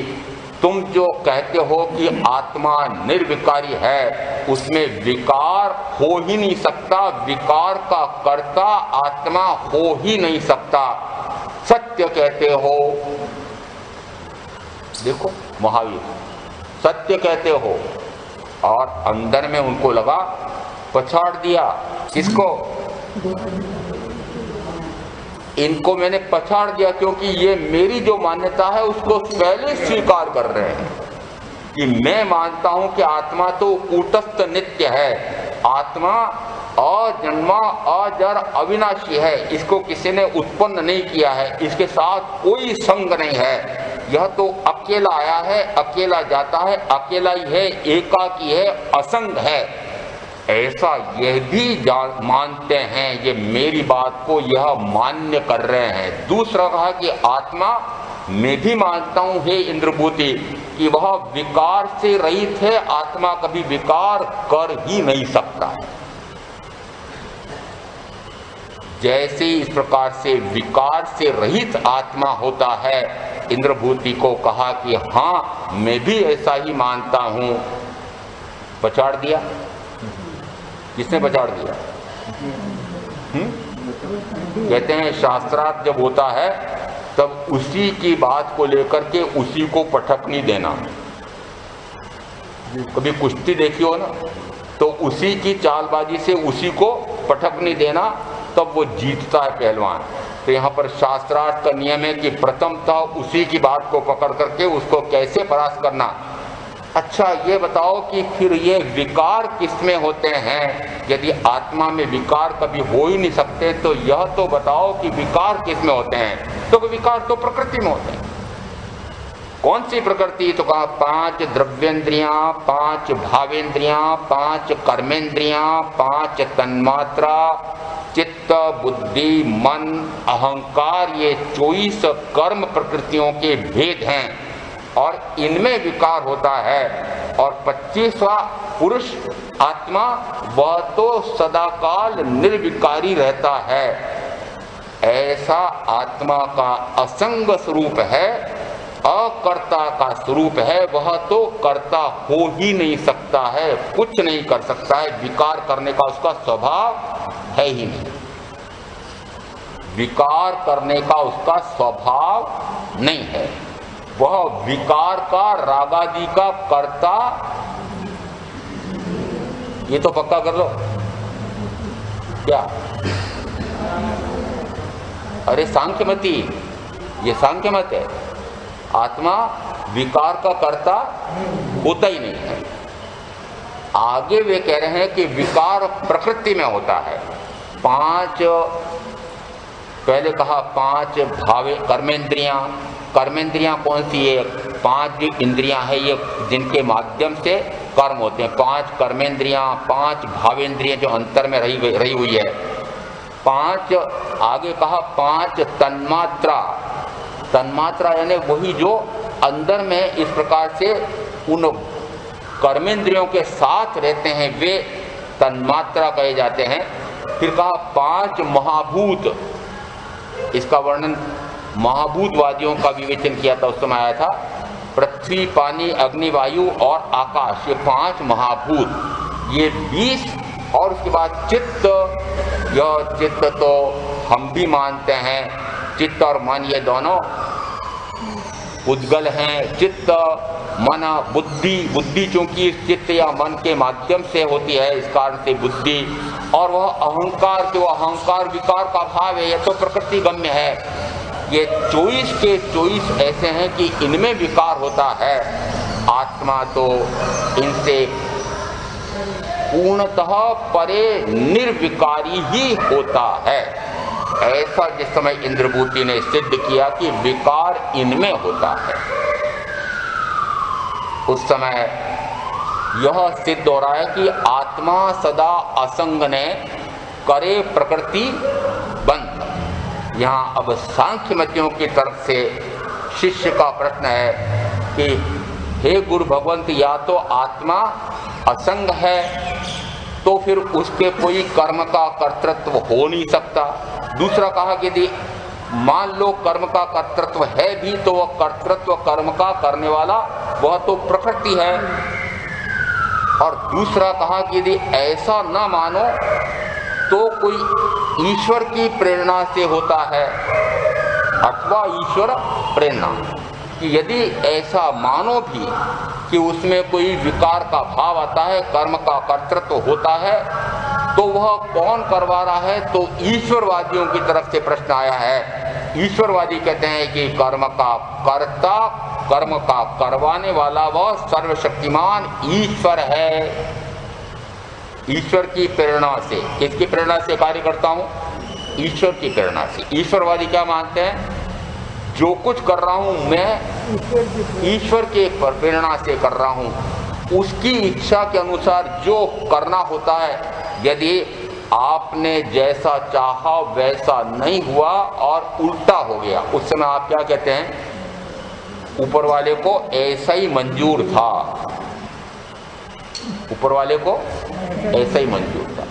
तुम जो कहते हो कि आत्मा निर्विकारी है, उसमें विकार हो ही नहीं सकता, विकार का कर्ता आत्मा हो ही नहीं सकता, सत्य कहते हो। देखो महावीर सत्य कहते हो। और अंदर में उनको लगा, पछाड़ दिया किसको, इनको मैंने पछाड़ दिया, क्योंकि ये मेरी जो मान्यता है उसको पहले स्वीकार कर रहे हैं कि मैं मानता हूं कि आत्मा तो कूटस्थ नित्य है, आत्मा अजन्मा अजर अविनाशी है, इसको किसी ने उत्पन्न नहीं किया है, इसके साथ कोई संग नहीं है, यह तो अकेला आया है, अकेला जाता है, अकेला ही है, एकाकी है, असंग है, ऐसा यह भी मानते हैं। ये मेरी बात को यह मान्य कर रहे हैं। दूसरा कहा कि आत्मा मैं भी मानता हूं हे इंद्रभूति कि वह विकार से रहित है, आत्मा कभी विकार कर ही नहीं सकता। जैसे इस प्रकार से विकार से रहित आत्मा होता है, इंद्रभूति को कहा कि हाँ मैं भी ऐसा ही मानता हूं। पछाड़ दिया, किसने पछाड़ दिया? कहते हैं शास्त्रार्थ जब होता है तब उसी की बात को लेकर के उसी को पटकनी देना। कभी कुश्ती देखी हो ना, तो उसी की चालबाजी से उसी को पटकनी देना, तब वो जीतता है पहलवान। तो यहाँ पर शास्त्रार्थ का नियम है कि प्रथमतः उसी की बात को पकड़ करके उसको कैसे परास्त करना। अच्छा ये बताओ कि फिर ये विकार किसमें होते हैं? यदि आत्मा में विकार कभी हो ही नहीं सकते तो यह तो बताओ कि विकार किसमें होते हैं? तो विकार तो प्रकृति में होते हैं। कौन सी प्रकृति? तो कहा 5 द्रव्येंद्रियां, 5 भावेंद्रियां, 5 कर्मेंद्रियां, 5 तन्मात्रा, चित्त, बुद्धि, मन, अहंकार, ये 24 कर्म प्रकृतियों के भेद हैं और इनमें विकार होता है। और 25वां पुरुष आत्मा, वह तो सदाकाल निर्विकारी रहता है। ऐसा आत्मा का असंग स्वरूप है, अकर्ता का स्वरूप है, वह तो कर्ता हो ही नहीं सकता है, कुछ नहीं कर सकता है, विकार करने का उसका स्वभाव है ही नहीं, विकार करने का उसका स्वभाव नहीं है। वह विकार का, रागादि का कर्ता, ये तो पक्का कर लो क्या? अरे सांख्यमती, ये सांख्य मत है, आत्मा विकार का कर्ता होता ही नहीं है। आगे वे कह रहे हैं कि विकार प्रकृति में होता है। 5 पहले कहा 5 भावे कर्मेंद्रियां, कर्मेंद्रियां कौन सी है? 5 इंद्रियां है ये जिनके माध्यम से कर्म होते हैं। 5 कर्मेंद्रियां, 5 भावेंद्रियां जो अंतर में रही हुई है। 5 आगे कहा 5 तन्मात्रा, तन्मात्रा यानी वही जो अंदर में इस प्रकार से उन कर्मेंद्रियों के साथ रहते हैं, वे तन्मात्रा कहे जाते हैं। फिर कहा 5 महाभूत, इसका वर्णन महाभूतवादियों का विवेचन किया था, उस समय आया था। पृथ्वी, पानी, अग्नि, वायु और आकाश, ये 5 महाभूत, ये 20। और उसके बाद चित्त, यह चित्त तो हम भी मानते हैं, चित्त और मन ये दोनों उद्गल हैं। चित्त, मन, बुद्धि, बुद्धि चूंकि चित्त या मन के माध्यम से होती है, इस कारण से बुद्धि। और वह अहंकार, जो अहंकार विकार का भाव है, यह तो प्रकृति गम्य है। ये 24 के 24 ऐसे हैं कि इनमें विकार होता है। आत्मा तो इनसे पूर्णतः परे निर्विकारी ही होता है। ऐसा जिस समय इंद्रभूति ने सिद्ध किया कि विकार इनमें होता है, उस समय यह सिद्ध हो रहा है कि आत्मा सदा असंग ने करे प्रकृति बंध। यहाँ अब सांख्यमतियों की तरफ से शिष्य का प्रश्न है कि हे गुरु भगवंत, या तो आत्मा असंग है तो फिर उसके कोई कर्म का कर्तृत्व हो नहीं सकता। दूसरा कहा कि यदि मान लो कर्म का कर्तृत्व है भी, तो वह कर्तृत्व कर्म का करने वाला वह तो प्रकृति है। और दूसरा कहा कि यदि ऐसा न मानो तो कोई ईश्वर की प्रेरणा से होता है, अथवा ईश्वर प्रेरणा, कि यदि ऐसा मानो भी कि उसमें कोई विकार का भाव आता है, कर्म का कर्तृत्व होता है, तो वह वह कौन करवा रहा है? तो ईश्वरवादियों की तरफ से प्रश्न आया है। ईश्वरवादी कहते हैं कि कर्म का कर्ता, कर्म का करवाने वाला वह सर्वशक्तिमान ईश्वर है। ईश्वर की प्रेरणा से, किसकी प्रेरणा से कार्य करता हूं? ईश्वर की प्रेरणा से। ईश्वरवादी क्या मानते हैं? जो कुछ कर रहा हूं मैं ईश्वर के प्रेरणा से कर रहा हूं, उसकी इच्छा के अनुसार जो करना होता है। यदि आपने जैसा चाहा वैसा नहीं हुआ और उल्टा हो गया, उस समय आप क्या कहते हैं? ऊपर वाले को ऐसा ही मंजूर था, ऊपर वाले को ऐसा ही मंजूर था।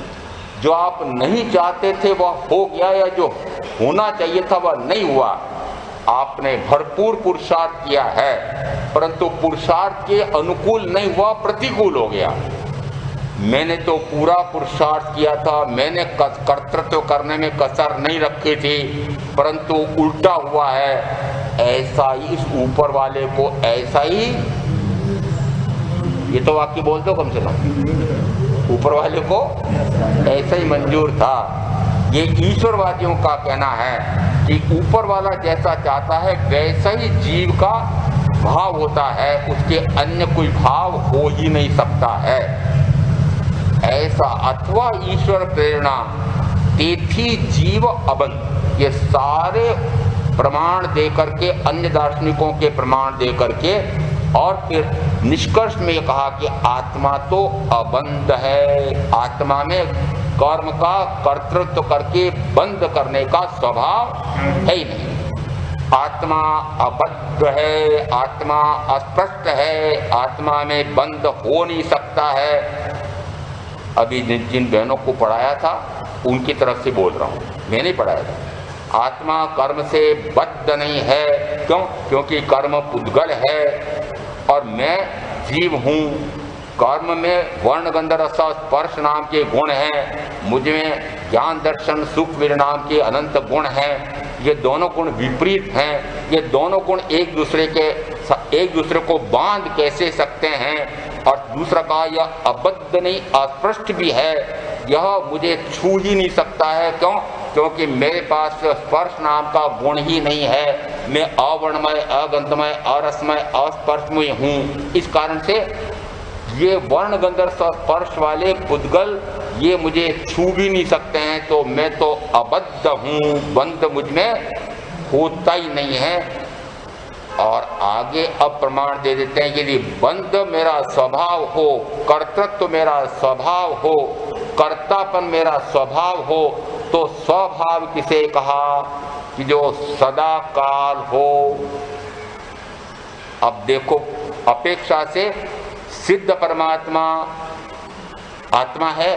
जो आप नहीं चाहते थे वह हो गया, या जो होना चाहिए था वह नहीं हुआ। आपने भरपूर पुरुषार्थ किया है, परंतु पुरुषार्थ के अनुकूल नहीं हुआ, प्रतिकूल हो गया। मैंने तो पूरा पुरुषार्थ किया था, मैंने कर्तृत्व करने में कसर नहीं रखी थी, परंतु उल्टा हुआ है। ऐसा ही इस ऊपर वाले को ऐसा ही, ये तो वाक्य बोल दो कम से कम, ऊपर वाले को ऐसा ही मंजूर था। ये ईश्वरवादियों का कहना है कि ऊपर वाला जैसा चाहता है वैसा ही जीव का भाव होता है, उसके अन्य कोई भाव हो ही नहीं सकता है ऐसा। अथवा ईश्वर प्रेरणा तेथी जीव अबंध, ये सारे प्रमाण दे करके, अन्य दार्शनिकों के प्रमाण दे करके, और फिर निष्कर्ष में ये कहा कि आत्मा तो अबंध है। आत्मा में कर्म का कर्तृत्व करके बंद करने का स्वभाव है ही नहीं। आत्मा अबद्ध है, आत्मा अस्पष्ट है, आत्मा में बंद हो नहीं सकता है। अभी जिन बहनों को पढ़ाया था उनकी तरफ से बोल रहा हूँ, मैं नहीं पढ़ाया था। आत्मा कर्म से बद्ध नहीं है। क्यों? क्योंकि कर्म पुद्गल है और मैं जीव हूँ। कर्म में वर्ण गंध रस स्पर्श नाम के गुण हैं, मुझ में ज्ञान दर्शन सुख वीर नाम के अनंत गुण हैं। ये दोनों गुण विपरीत हैं, ये दोनों गुण एक दूसरे को बांध कैसे सकते हैं? और दूसरा कहा यह अबद्ध नहीं, अस्पष्ट भी है, यह मुझे छू ही नहीं सकता है। क्यों? क्योंकि मेरे पास स्पर्श नाम का गुण ही नहीं है। मैं अवर्णमय, अगंधमय, अरसमय, अस्पर्शमय हूँ। इस कारण से ये वर्ण गंधर्व स्पर्श वाले पुद्गल ये मुझे छू भी नहीं सकते हैं, तो मैं तो अबद्ध हूँ, बंध मुझ में होता ही नहीं है। और आगे अब प्रमाण दे देते हैं कि यदि बंध मेरा स्वभाव हो, कर्तृत्व मेरा स्वभाव हो, कर्तापन मेरा स्वभाव हो, तो स्वभाव किसे कहा? कि जो सदा काल हो। अब देखो, अपेक्षा से सिद्ध परमात्मा आत्मा है,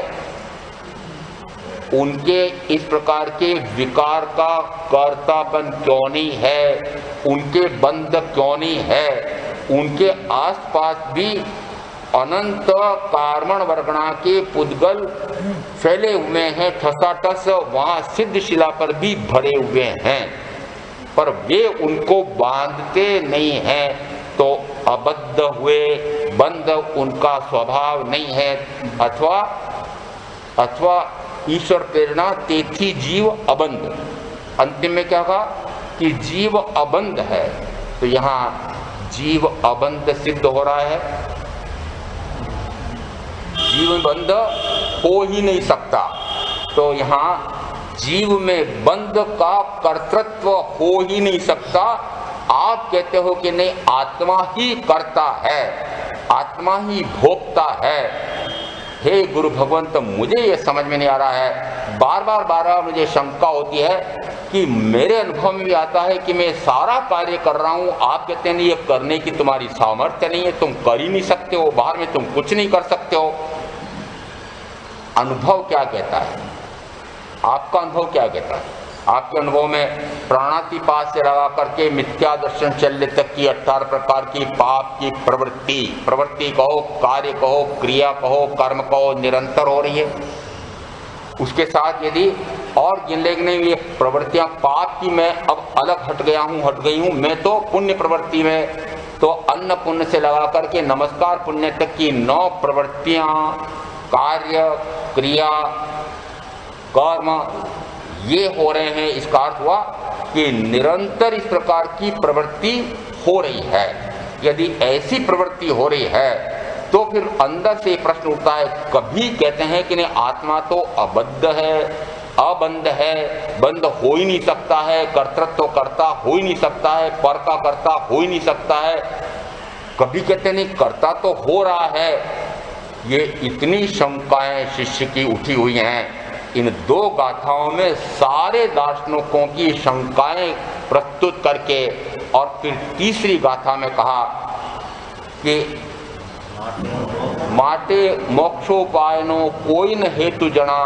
उनके इस प्रकार के विकार का कर्तापन क्यों नहीं है? उनके बंध क्यों नहीं है? उनके आसपास भी अनंत कार्मण वर्गणा के पुद्गल फैले हुए हैं, ठसाठस वहां सिद्ध शिला पर भी भरे हुए हैं, पर वे उनको बांधते नहीं हैं, तो अबद्ध हुए, बंध उनका स्वभाव नहीं है। अथवा ईश्वर प्रेरणा तेथी जीव अबंध। अंतिम में क्या कहा? कि जीव अबंध है। तो यहाँ जीव अबंध सिद्ध हो रहा है, जीव बंध हो ही नहीं सकता। तो यहाँ जीव में बंध का कर्तृत्व हो ही नहीं सकता। आप कहते हो कि नहीं, आत्मा ही करता है, आत्मा ही भोगता है। हे गुरु भगवंत, मुझे ये समझ में नहीं आ रहा है। बार बार मुझे शंका होती है कि मेरे अनुभव में भी आता है कि मैं सारा कार्य कर रहा हूँ, आप कहते हैं नहीं, ये करने की तुम्हारी सामर्थ्य नहीं है, तुम कर ही नहीं सकते हो, बाहर में तुम कुछ नहीं कर सकते हो। अनुभव क्या कहता है? आपका अनुभव क्या कहता है? आपके अनुभव में प्राणातिपात से लगा करके मिथ्या दर्शन चल्य तक की 18 प्रकार की पाप की प्रवृत्ति कहो, कार्य कहो, क्रिया कहो, कर्म कहो, निरंतर हो रही है। उसके साथ यदि और गिन लेने ये प्रवृत्तियां पाप की, मैं अब अलग हट गई हूँ, मैं तो पुण्य प्रवृत्ति में, तो अन्न पुण्य से लगा करके नमस्कार पुण्य तक की 9 प्रवृत्तियां, कार्य, क्रिया, कर्म ये हो रहे हैं, इसका अर्थ हुआ कि निरंतर इस प्रकार की प्रवृत्ति हो रही है। यदि ऐसी प्रवृत्ति हो रही है तो फिर अंदर से प्रश्न उठता है, कभी कहते हैं कि नहीं आत्मा तो अबद्ध है, अबंध है, बंद हो ही नहीं सकता है, कर्तृत्व कर्ता हो ही नहीं सकता है, पर का कर्ता हो ही नहीं सकता है। कभी कहते नहीं कर्ता तो हो रहा है। ये इतनी शंकाएं शिष्य की उठी हुई हैं। इन दो गाथाओं में सारे दार्शनिकों की शंकाएं प्रस्तुत करके और फिर तीसरी गाथा में कहा कि माटे मोक्षोपायनो कोई न हेतु जना,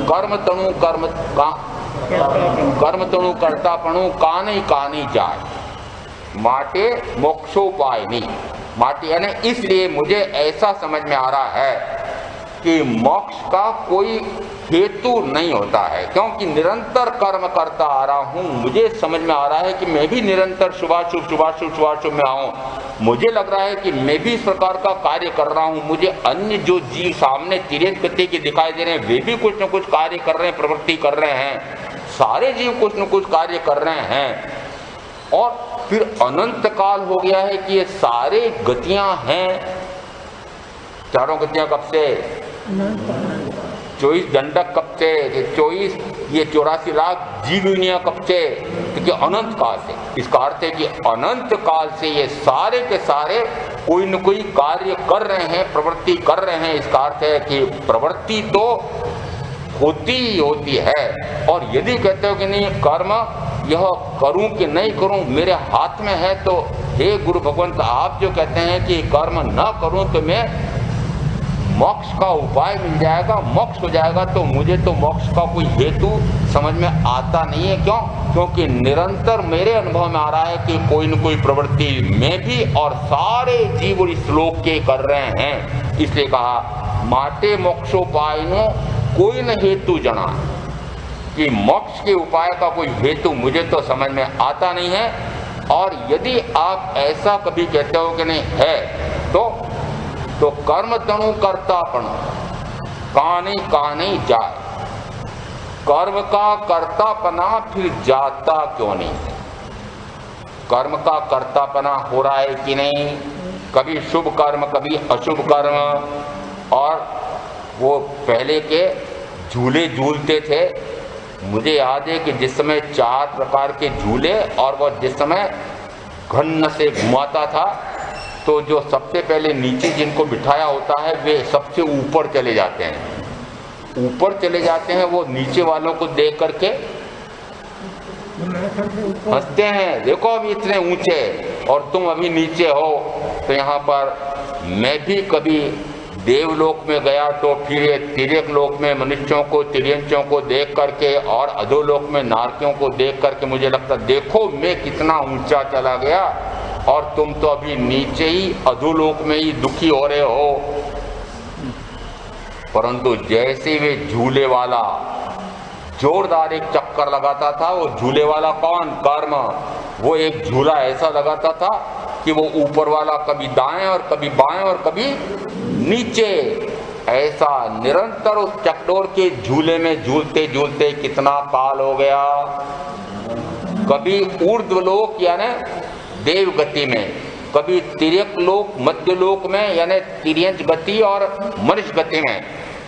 कर्म तणु कर्तापणु कानी जाए। माटे मोक्षोपायनी, माटे यानी इसलिए मुझे ऐसा समझ में आ रहा है कि मोक्ष का कोई हेतु नहीं होता है, क्योंकि निरंतर कर्म करता आ रहा हूँ। मुझे समझ में आ रहा है कि मैं भी निरंतर शुभाशुभ शुभाशुभ शुभाशुभ में आऊँ। मुझे लग रहा है कि मैं भी इस प्रकार का कार्य कर रहा हूँ। मुझे अन्य जो जीव सामने तिर्यक गति के दिखाई दे रहे हैं वे भी कुछ न कुछ कार्य कर रहे हैं, प्रवृत्ति कर रहे हैं। सारे जीव कुछ न कुछ कार्य कर रहे हैं। और फिर अनंत काल हो गया है कि ये सारे गतियां हैं। चारों गतियां कब से? 24 दंडक कब से? 24 ये 84 लाख जीव युनियां कब से? क्योंकि अनंत काल से। इसका अर्थ है कि अनंत काल से ये सारे के सारे कोई न कोई कार्य कर रहे हैं, प्रवृत्ति कर रहे हैं। इसका अर्थ है कि प्रवृत्ति तो होती ही होती है। और यदि कहते हो कि नहीं कर्म यह करूं कि नहीं करूं मेरे हाथ में है, तो हे गुरु भगवंत आप जो कहते हैं कि कर्म न करूं तो मैं मोक्ष का उपाय मिल जाएगा, मोक्ष हो जाएगा, तो मुझे तो मोक्ष का कोई हेतु समझ में आता नहीं है। क्यों? क्योंकि निरंतर मेरे अनुभव में आ रहा है कि कोई न कोई प्रवृत्ति मैं भी और सारे जीव इस लोक के कर रहे हैं। इसलिए कहा माटे मोक्षोपायनो कोई न हेतु जना, कि मोक्ष के उपाय का कोई हेतु मुझे तो समझ में आता नहीं है। और यदि आप ऐसा कभी कहते हो कि नहीं है तो कर्म तणु कर्तापण कानी जाए। कर्म का कर्तापना फिर जाता क्यों नहीं? कर्म का कर्तापना हो रहा है कि नहीं? कभी शुभ कर्म कभी अशुभ कर्म। और वो पहले के झूले झूलते थे, मुझे याद है कि जिस समय 4 प्रकार के झूले और वह जिस समय घन से घुमाता था तो जो सबसे पहले नीचे जिनको बिठाया होता है वे सबसे ऊपर चले जाते हैं। ऊपर चले जाते हैं, वो नीचे वालों को देख करके हंसते हैं, देखो अभी इतने ऊंचे और तुम अभी नीचे हो। तो यहाँ पर मैं भी कभी देवलोक में गया तो फिर ये तिर्यक लोक में मनुष्यों को तिर्यंचों को देख करके और अधोलोक में नारकियों को देख करके मुझे लगता देखो मैं कितना ऊंचा चला गया और तुम तो अभी नीचे ही अधोलोक में ही दुखी हो रहे हो। परंतु जैसे वे झूले वाला जोरदार एक चक्कर लगाता था, वो झूले वाला कौन? कर्म। वो एक झूला ऐसा लगाता था कि वो ऊपर वाला कभी दाएं और कभी बाएं और कभी नीचे, ऐसा निरंतर उस चकडोर के झूले में झूलते झूलते कितना काल हो गया। कभी ऊर्ध्वलोक यानी देव गति में, कभी तिर्यक लोक मध्य लोक में यानी तिर्यंच गति और मनुष्य गति में,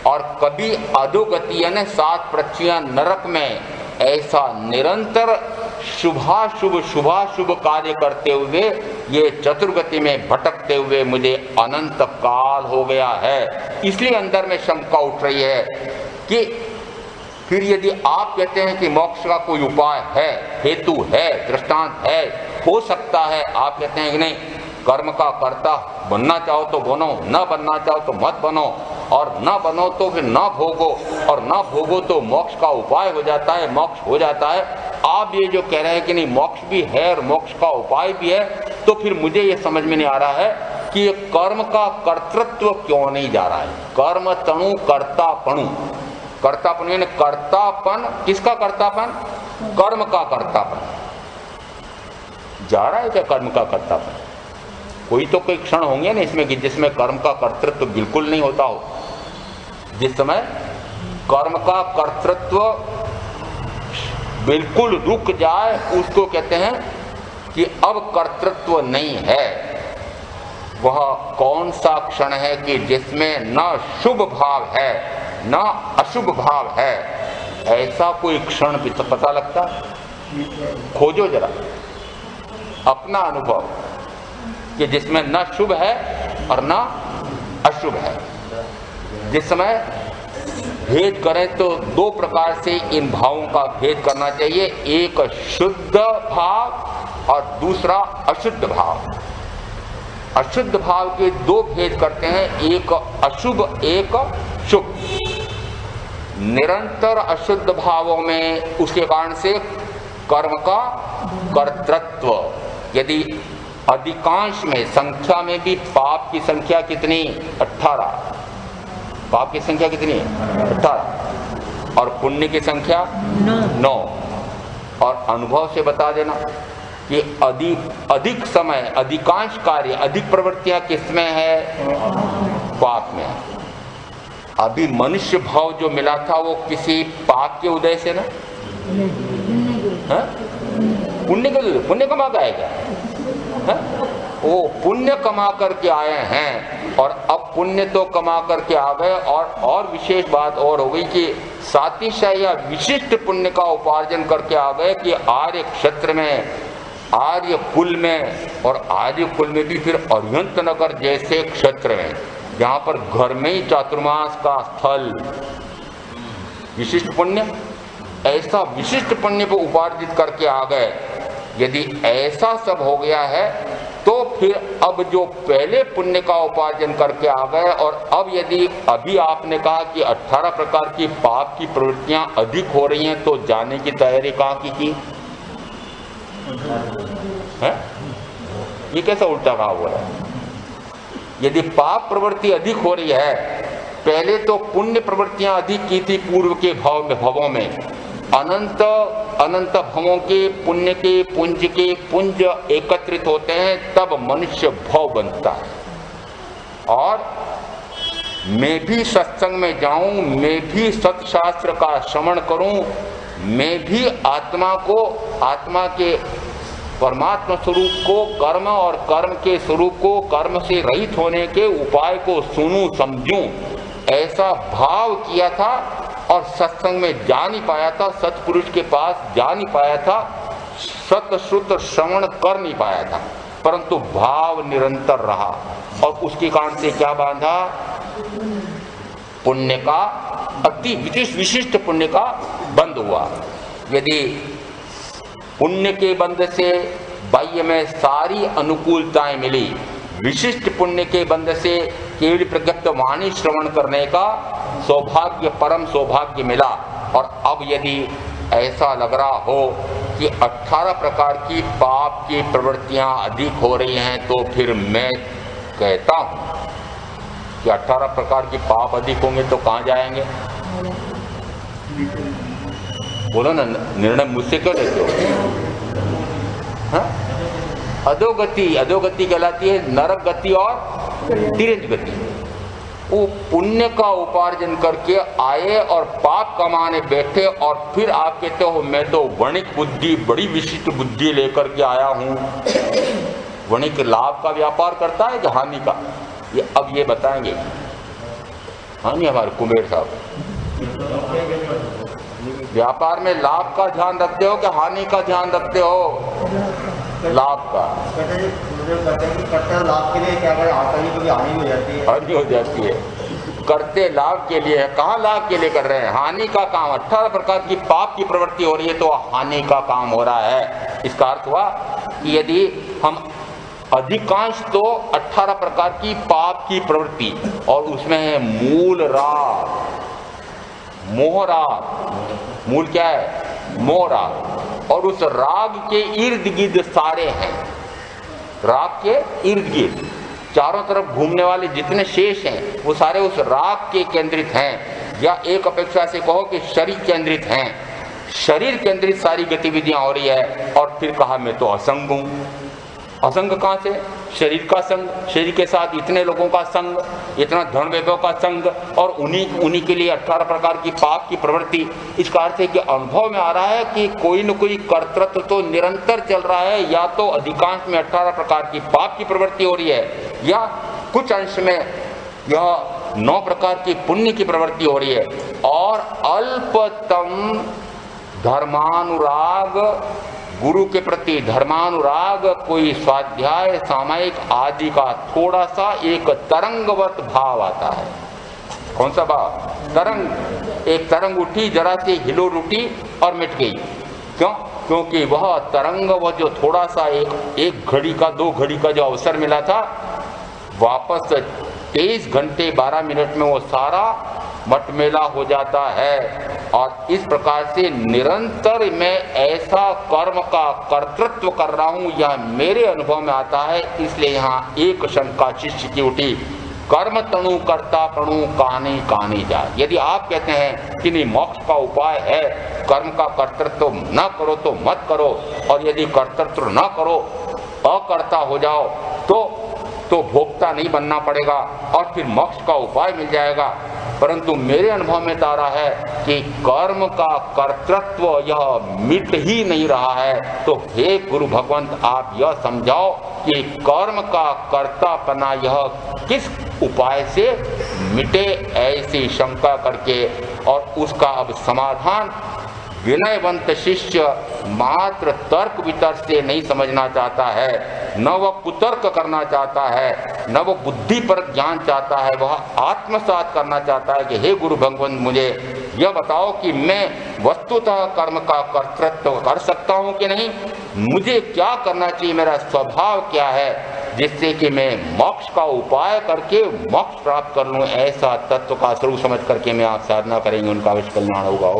और कभी अधोगति यानी 7 पृथ्वियां नरक में। ऐसा निरंतर शुभाशुभ कार्य करते हुए ये चतुर्गति में भटकते हुए मुझे अनंत काल हो गया है। इसलिए अंदर में शंका उठ रही है कि फिर यदि आप कहते हैं कि मोक्ष का कोई उपाय है, हेतु है, दृष्टांत है, हो सकता है, आप कहते हैं कि नहीं कर्म का कर्ता बनना चाहो तो बनो, न बनना चाहो तो मत बनो, और न बनो तो फिर न भोगो, और न भोगो तो मोक्ष का उपाय हो जाता है, मोक्ष हो जाता है। आप ये जो कह रहे हैं कि नहीं मोक्ष भी है और मोक्ष का उपाय भी है, तो फिर मुझे ये समझ में नहीं आ रहा है कि ये कर्म का कर्तृत्व क्यों नहीं जा रहा है। कर्म तणु कर्तापणु, कर्तापन यानी कर्तापन, किसका कर्तापन? कर्म का कर्तापन जा रहा है क्या? कर्म का कर्तापन कोई तो कोई क्षण होंगे ना इसमें कि जिसमें कर्म का कर्तृत्व बिल्कुल नहीं होता हो, जिस समय कर्म का कर्तृत्व बिल्कुल रुक जाए, उसको कहते हैं कि अब कर्तृत्व नहीं है। वह कौन सा क्षण है कि जिसमें न शुभ भाव है न अशुभ भाव है? ऐसा कोई क्षण भी तो पता लगता? खोजो जरा अपना अनुभव कि जिसमें न शुभ है और न अशुभ है। जिस समय भेद करें तो दो प्रकार से इन भावों का भेद करना चाहिए, एक शुद्ध भाव और दूसरा अशुद्ध भाव। अशुद्ध भाव के दो भेद करते हैं, एक अशुभ एक शुभ। निरंतर अशुद्ध भावों में उसके कारण से कर्म का कर्तृत्व, यदि अधिकांश में संख्या में भी पाप की संख्या कितनी? 18। पाप की संख्या कितनी है? 18। और पुण्य की संख्या 9। और अनुभव से बता देना कि अधिक समय, अधिकांश कार्य, अधिक प्रवृत्तियां किसमें है? पाप में। अभी मनुष्य भाव जो मिला था वो किसी पाप के उदय से ना, पुण्य कमा के आएगा, वो पुण्य कमा करके आए हैं। और अब पुण्य तो कमा करके आ गए, और विशेष बात और हो गई कि सातिशय या विशिष्ट पुण्य का उपार्जन करके आ गए कि आर्य क्षेत्र में, आर्य कुल में, और आर्य कुल में भी फिर अरिहंत नगर जैसे क्षेत्र में, जहाँ पर घर में ही चातुर्मास का स्थल, विशिष्ट पुण्य, ऐसा विशिष्ट पुण्य को उपार्जित करके आ गए। यदि ऐसा सब हो गया है तो फिर अब जो पहले पुण्य का उपार्जन करके आ गए, और अब यदि अभी आपने कहा कि 18 प्रकार की पाप की प्रवृत्तियां अधिक हो रही हैं, तो जाने की तैयारी कहाँ की है? ये कैसा उल्टा कहा हुआ है? यदि पाप प्रवृत्ति अधिक हो रही है, पहले तो पुण्य प्रवृत्तियां अधिक की थी पूर्व के भवों में, अनंत अनंत भवों के पुण्य के पुंज एकत्रित होते हैं, तब मनुष्य भव बनता है। और मैं भी सत्संग में जाऊं, मैं भी सत्शास्त्र का श्रवण करूं, मैं भी आत्मा को, आत्मा के परमात्मा स्वरूप को, कर्म और कर्म के स्वरूप को, कर्म से रहित होने के उपाय को सुनूं समझूं, ऐसा भाव किया था। और सत्संग में जा नहीं पाया था, सत्पुरुष के पास जा नहीं पाया था, सतश्रुत श्रवण कर नहीं पाया था, परंतु भाव निरंतर रहा। और उसके कारण से क्या बांधा? पुण्य का, अति विशिष्ट पुण्य का बंध हुआ। यदि पुण्य के बंध से बाह्य में सारी अनुकूलताएं मिली, विशिष्ट पुण्य के बंध से केवल प्रगत वाणी श्रवण करने का सौभाग्य, परम सौभाग्य मिला। और अब यदि ऐसा लग रहा हो कि 18 प्रकार की पाप की प्रवृत्तियां अधिक हो रही हैं, तो फिर मैं कहता हूं कि 18 प्रकार की पाप अधिक होंगे तो कहां जाएंगे? बोलो ना, निर्णय मुझसे क्यों लेते हो? हाँ? अधोगति कहलाती है नरक गति और तिरंज गति। वो पुण्य का उपार्जन करके आए और पाप कमाने बैठे, और फिर आप कहते हो मैं तो वणिक बुद्धि, बड़ी विशिष्ट बुद्धि लेकर के आया हूं। वणिक लाभ का व्यापार करता है कि हानि का? ये अब ये बताएंगे। हानि हमारे कुबेर साहब, व्यापार में लाभ का ध्यान रखते हो कि हानि का ध्यान रखते हो? लाभ का। लाभ के लिए क्या करें? हानि हो जाती है। हानि हो जाती है। करते लाभ के लिए है, कहाँ लाभ के लिए कर रहे हैं? हानि का काम। 18 प्रकार की पाप की प्रवृत्ति हो रही है तो हानि का काम हो रहा है। इसका अर्थ हुआ कि यदि हम अधिकांश तो 18 प्रकार की पाप की प्रवृत्ति, और उसमें है मूल राग, मोह राग। मूल क्या है? मोह राग। और उस राग के इर्द गिर्द सारे हैं, राग के इर्द गिर्द चारों तरफ घूमने वाले जितने शेष हैं वो सारे उस राग के केंद्रित हैं, या एक अपेक्षा से कहो कि शरीर केंद्रित हैं। शरीर केंद्रित सारी गतिविधियां हो रही है। और फिर कहा मैं तो असंग हूं, असंग कहाँ से? शरीर का संग, शरीर के साथ इतने लोगों का संग, इतना धन वैभव का संग, और उन्हीं के लिए 18 प्रकार की पाप की प्रवृत्ति। इसका अर्थ है कि अनुभव में आ रहा है कि कोई न कोई कर्तृत्व तो निरंतर चल रहा है, या तो अधिकांश में 18 प्रकार की पाप की प्रवृत्ति हो रही है, या कुछ अंश में यह 9 प्रकार की पुण्य की प्रवृत्ति हो रही है। और अल्पतम धर्मानुराग, गुरु के प्रति धर्मानुराग, कोई स्वाध्याय सामायिक आदि का थोड़ा सा एक तरंगवत भाव आता है। कौन सा भाव? तरंग। एक तरंग उठी, जरा सी हिलोर उठी और मिट गई। क्यों? क्योंकि वह तरंग, वह जो थोड़ा सा एक घड़ी का, 2 घड़ी का जो अवसर मिला था, वापस 23 घंटे 12 मिनट में वो सारा मटमेला हो जाता है। और इस प्रकार से निरंतर मैं ऐसा कर्म का कर्तृत्व कर रहा हूँ, यह मेरे अनुभव में आता है। इसलिए यहाँ एक शंका शिष्य की उठी, कर्म तणु कर्ता प्रणु कहानी कहानी जा। यदि आप कहते हैं कि नहीं, मोक्ष का उपाय है कर्म का कर्तृत्व न करो तो मत करो, और यदि कर्तृत्व न करो, अकर्ता हो जाओ, तो भोक्ता नहीं बनना पड़ेगा और फिर मोक्ष का उपाय मिल जाएगा। परंतु मेरे अनुभव में तो आ रहा है कि कर्म का कर्तृत्व यह मिट ही नहीं रहा है। तो हे गुरु भगवंत, आप यह समझाओ कि कर्म का कर्तापना यह किस उपाय से मिटे, ऐसी शंका करके, और उसका अब समाधान विनयवंत शिष्य मात्र तर्क वितर्क से नहीं समझना चाहता है, न वह कुतर्क करना चाहता है, न वह बुद्धि पर ज्ञान चाहता है, वह आत्मसात करना चाहता है कि हे गुरु भगवंत, मुझे यह बताओ कि मैं वस्तुतः कर्म का कर्तृत्व कर सकता हूँ कि नहीं, मुझे क्या करना चाहिए, मेरा स्वभाव क्या है, जिससे कि मैं मोक्ष का उपाय करके मोक्ष प्राप्त कर लूँ। ऐसा तत्व का स्वरूप समझ करके मैं आप साधना करेंगे, उनका अवश्य कल्याण होगा।